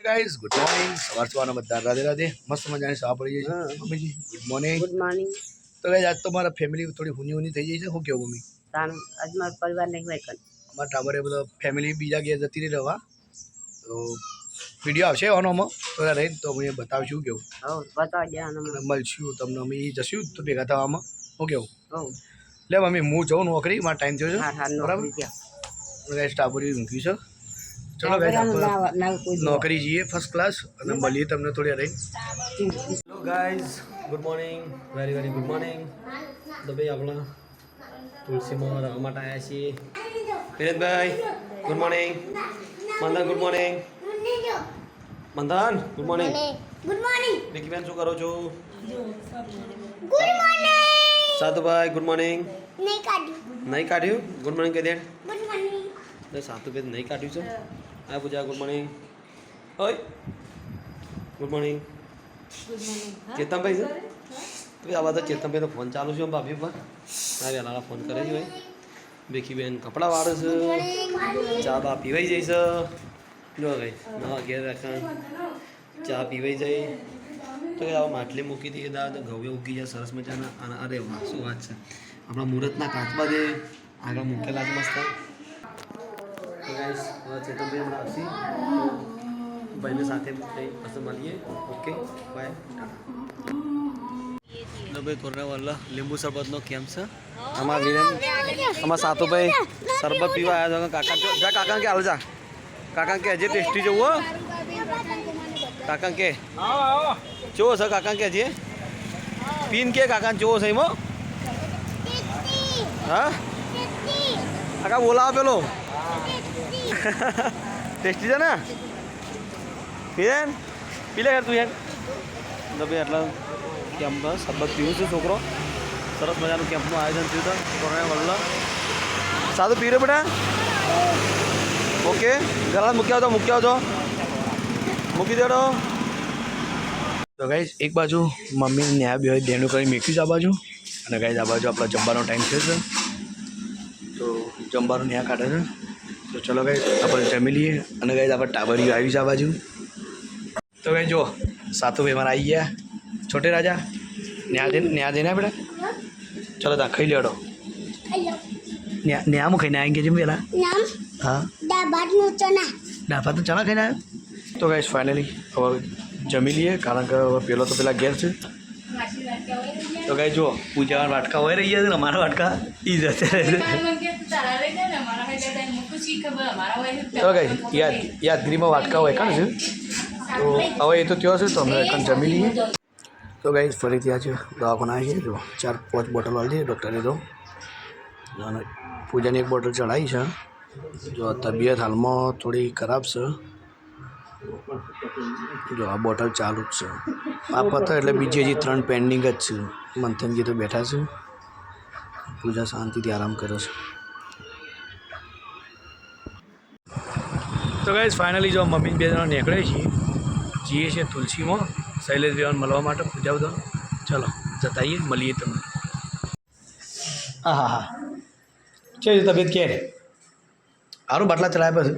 Guys good morning સવાર સવારના બધા રાધે રાધે મસ્ત મજાની સવાર પડી જાય છે મમ્મીજી ગુડ મોર્નિંગ તો ગાઈઝ આજ તો મારા ફેમિલી થોડી હુની થઈ જાય છે શું કેવું મમ્મી આજ મારો પરિવાર નહીં હોય કઈ અમારા ટાબરે બધા ફેમિલી બીજા ઘેર જતી રહી રહેવા તો વિડીયો આવશે આનોમાં તો રહીને તો અમે બતાવશું કેવું બતાવજે મળશું તમને અમે જશું તો ભેગા થવામાં શું કેવું લે મમ્મી હું જાઉં નોકરી મારો ટાઈમ થયો છે બરાબર ગાઈઝ ટાબરી ઊંઘી છે ચલો ગાઈઝ નોકરી જઈએ ફર્સ્ટ ક્લાસ અને મળીએ તમને થોડી રહી hello guys good morning very good morning તો ભાઈ આપણા તુલસીમાં રહેવા માટે આવ્યા છીએ વિરેનભાઈ good morning Mandan good morning Mandan good morning વિકીબેન શું કરો છો ગુડ મોર્નિંગ સાતુભાઈ ગુડ મોર્નિંગ નહીં કાઢ્યું ગુડ મોર્નિંગ કહી દે ગુડ મોર્નિંગ સાતુભાઈ નહીં કાઢ્યું છે આ પૂજા ગુડ મોર્નિંગ ઓય ગુડ મોર્નિંગ ચેતનભાઈ છે તો આ બધા ચેતનભાઈનો ફોન ચાલુ છે ભાભી પર ના વહેલા ફોન કરે છે ભાઈ બેકીબેન કપડાં વાળે છે ચા બા પીવાઈ જાય છે જો ભાઈ નવા ઘેર રાખા ચા પીવાઈ જાય તો કે આવા માટલી મૂકી દઈએ દાદા ઘઉં ઉગી જાય સરસ મજાના અને અરે વાહ શું વાત છે આપણા મુહૂર્તના કાચમાં જે આગળ મૂકેલા છે મસ્ત તો ગાઈસ ચેતનભાઈ હમણાં આવશે તો ભાઈને સાથે પછી મળીએ ઓકે બાય ભાઈ કોરોના લીંબુ શરબતનો કેમ છે અમારા વિરેન અમારા સાતુભાઈ શરબત પીવા આવ્યા છે કાકા જા કાકા કે હાલ જા કાકા કે હજી ટેસ્ટી જવું હો કાકા કે ચો છે કાકા કે હજી પીન કે કાકા ચો છે એમાં હા કાકા બોલાવો પેલો ટેસ્ટી છે ને વિરેન પી લે તું યાર તો ભાઈ એટલે કેમ્પમાં શરબત પીવું છું છોકરો સરસ મજાનું કેમ્પનું આયોજન થયું હતું કોરોના વલ્લા સાદું પી રહ્યો બેટા ઓકે ઘરમાં મૂકી આવજો મૂકી દેડો તો ગાઈઝ એક બાજુ મમ્મી ન્યાય બે દેણું કરી મૂક્યું છે આ બાજુ અને ગાઈઝ આ બાજુ આપણા જમવાનો ટાઈમ થયો છે તો જમવાનું ન્યા કાઢે છે તો ચલો ગાઈઝ આપણે જમી લઈએ અને ગાઈઝ આપણે ટાબરીઓ આવી છે આ બાજુ તો ગાઈઝ જો સાતુભાઈ મારા આવી ગયા छोटे राजा न्या देना बेटा चलो ता खाई लेडो न्या में खाई आएंगे जिम वेला हाँ डाबा तो चना खाई तो गाइस फाइनली अब जमी लिए कारण કે પેલો તો પેલા ઘેર છે તો ગાઈસ જો પૂજા વાટકા હોય રહી છે અમારા વાટકા ઈ જશે તો ગાઈસ યાદગીરીમાં વાટકા હોય કાં છે તો હવે એ તો ત્યો છે તો અમે કણ જમી લઈએ તો ગાઈઝ ફરીથી આજે દવાખાના આવી છે જો 4-5 બોટલ વાળી ડૉક્ટરે તો અને પૂજાની એક બોટલ ચડાવી છે જો તબિયત હાલમાં થોડી ખરાબ છે જો આ બોટલ ચાલુ જ છે આ પતા એટલે બીજી હજી 3 પેન્ડિંગ જ છે મંથનજી તો બેઠા છે પૂજા શાંતિથી આરામ કરે છે તો ગાઈઝ ફાઇનલી જો મમ્મી બે જણા નીકળે જઈએ છીએ તુલસીમાં શૈલેષ વિવાન મળવા માટે પૂજા બધા ચલો જતાઈએ મળીએ તમને હા છે તબિયત કે સારું બાટલા ચલાવ્યા પછી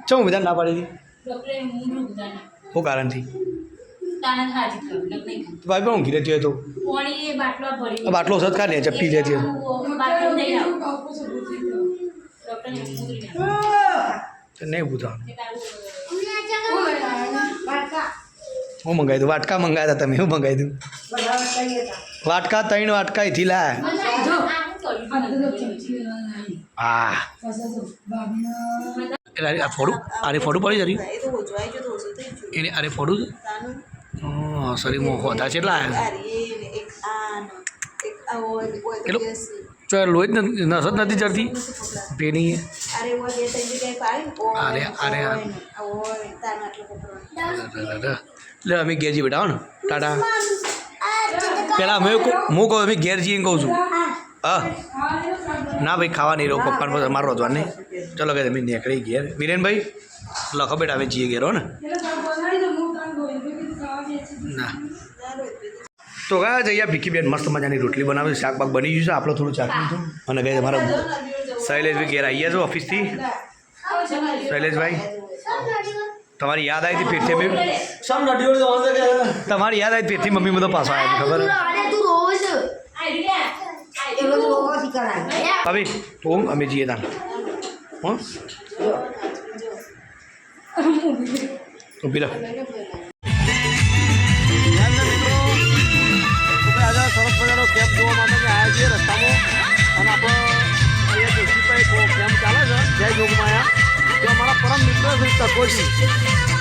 ચમ વિધાન ના પાડી હતી શું કારણથી ભાઈ પણ ઊંઘી રહેતી હોય તો બાટલો સત કાઢે ચપટી લેતી નહીં પૂછવાનું હું મંગાવી દઉં વાટકા મંગાવ્યા હતા તમે શું મંગાવી દઉં વાટકા 3 વાટકા એથી લાયા હા એટલે આ ફોડું ફોડું પડી જરી એને અરે ફોડું હા શરીરમાં હોતા છે એટલા એટલું ચાલ લોહી જ નસ જ નથી ચડતી પેની અરે લે અમે ઘેર જઈએ બેટા હો ને ટાટા પેલા અમે હું કહું અમે ઘેર જઈને કહું છું હા ના ભાઈ ખાવા નહીં રહો પપ્પાને પછી અમારો રોજવા નહીં ચલો કે તમે નીકળી ઘેર વિરેનભાઈ લખો બેટા અમે જઈએ ઘેર હો ને ના તો ગયા જઈએ ભીખીબેન મસ્ત મજાની રોટલી બનાવે છે, શાક બાક બની ગયું છે, આપણે થોડું ચાખી લીધું અને ગયા અમારા શૈલેષભાઈ ઘેર આવીએ છો ઓફિસથી. શૈલેષભાઈ તમારી યાદ આવી હતી ફેરથી તમારી યાદ આવી ફેરથી મમ્મી બધો પાછો આવ્યા ખબર ભાભી તો અમે જઈએ તાન હો ઉભી રહો. સરસ મજાનો કેમ્પ જોવા માટે આવ્યા છીએ રસ્તામાં અને આપણો અહીંયા દેશીભાઈ કેમ્પ ચાલે છે જય જોગમાયા તો અમારા પરમ મિત્ર છે તકોજી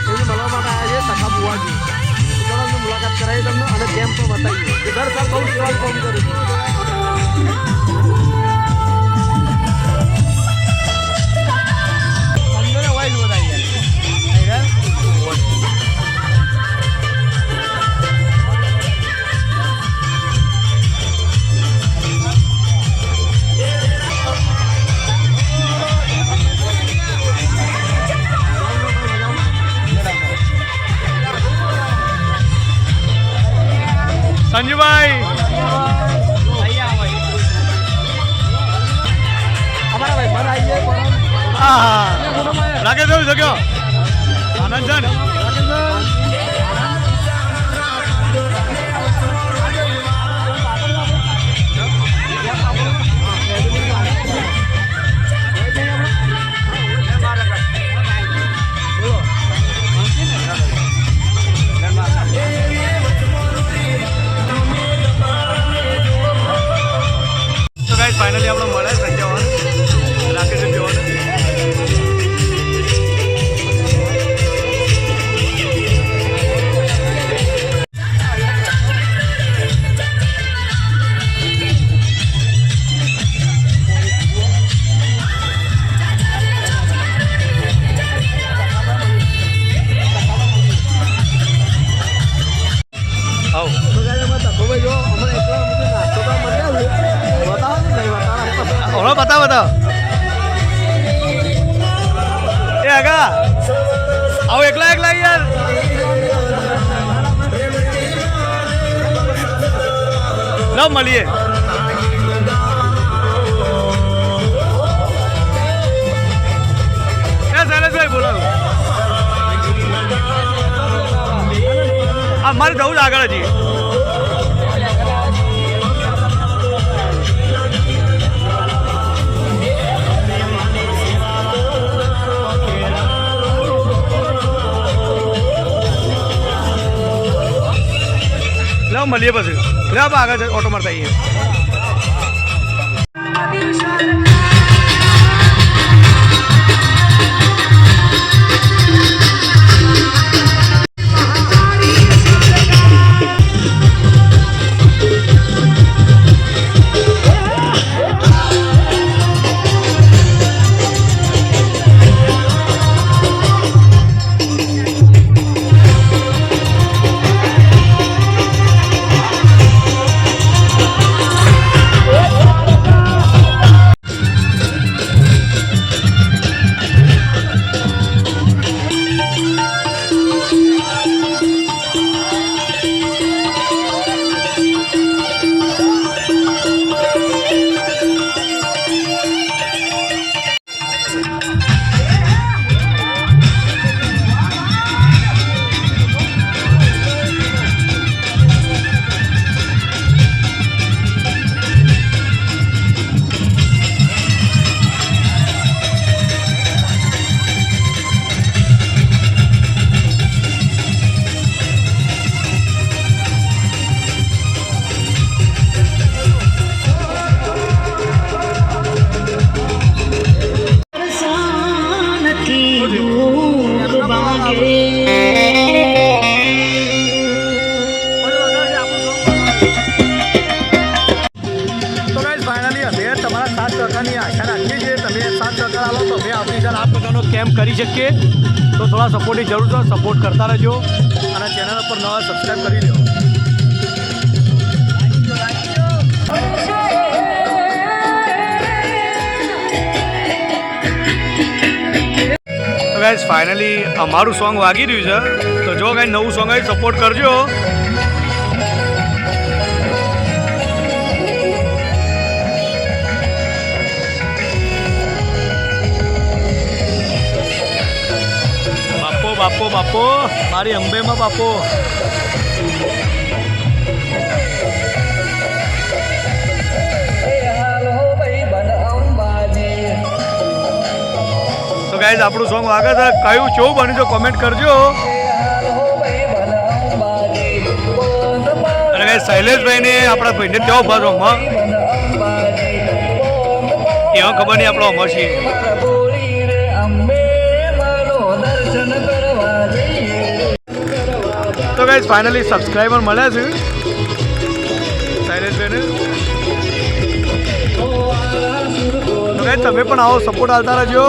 એને મળવા માટે આવ્યા છે તકા બુવાજી. ચાલો અમને મુલાકાત કરાવી તમને અને કેમ્પ પણ બતાવીએ કે દર સાલ બહુ સેવા કામ કરું છું. સંજુભાઈ રાકેશ જગ્યો આનંદ જન ફાઇનલી આપણે મળે સંજય રાકેશ જવાન બતાવો બતાવો એ આગા આવો એકલા એકલા યાર લવ મળીએ. શૈલેષભાઈ બોલાવો મારે જવું જ આગળ હજી. મળીએ પછી લે આગળ ઓટો મારતા આવીએ. કેમ્પ કરી શકીએ તો થોડા સપોર્ટની જરૂર છે. સપોર્ટ કરતા રહેજો અને ચેનલ પર નવા સબસ્ક્રાઈબ કરી લો. તો ગાઈસ ફાઇનલી અમારું સોંગ વાગી રહ્યું છે તો જો ગાઈસ નવું સોંગ આવી સપોર્ટ કરજો. બાપો બાપો મારી અંબેમાં બાપો. તો ગાઈઝ આપણું સોંગ વાગે છે, કયું કેવું બન્યું છે કોમેન્ટ કરજો. અને ગાઈઝ શૈલેષભાઈને આપણા ભાઈને કેવો ભાર સોંગમાં એવા ખબર નહીં આપણો અમર છે. તો ગાઈઝ ફાઇનલી સબસ્ક્રાઈબર મળ્યા છે શૈલેષભાઈને. તો ગાઈઝ તમે પણ આવો સપોર્ટ આવતા રહેજો.